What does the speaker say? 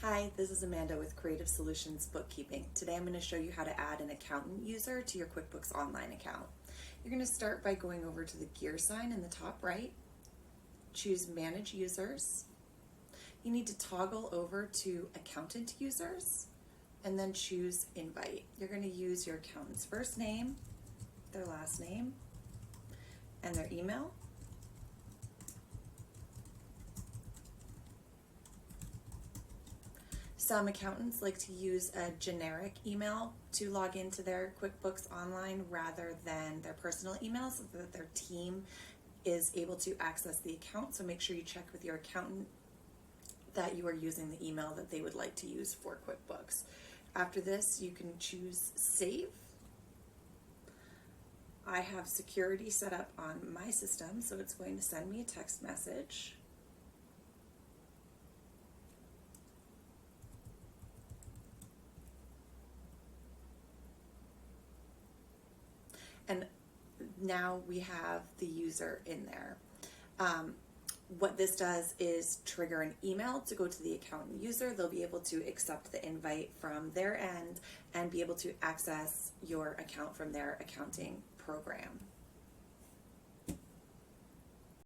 Hi, this is Amanda with Creative Solutions Bookkeeping. Today I'm going to show you how to add an accountant user to your QuickBooks Online account. You're going to start by going over to the gear sign in the top right, choose Manage Users. You need to toggle over to Accountant Users and then choose Invite. You're going to use your accountant's first name, their last name, and their email. Some accountants like to use a generic email to log into their QuickBooks Online rather than their personal email so that their team is able to access the account. So make sure you check with your accountant that you are using the email that they would like to use for QuickBooks. After this, you can choose Save. I have security set up on my system, so it's going to send me a text message. And now we have the user in there. What this does is trigger an email to go to the accountant user. They'll be able to accept the invite from their end and be able to access your account from their accounting program.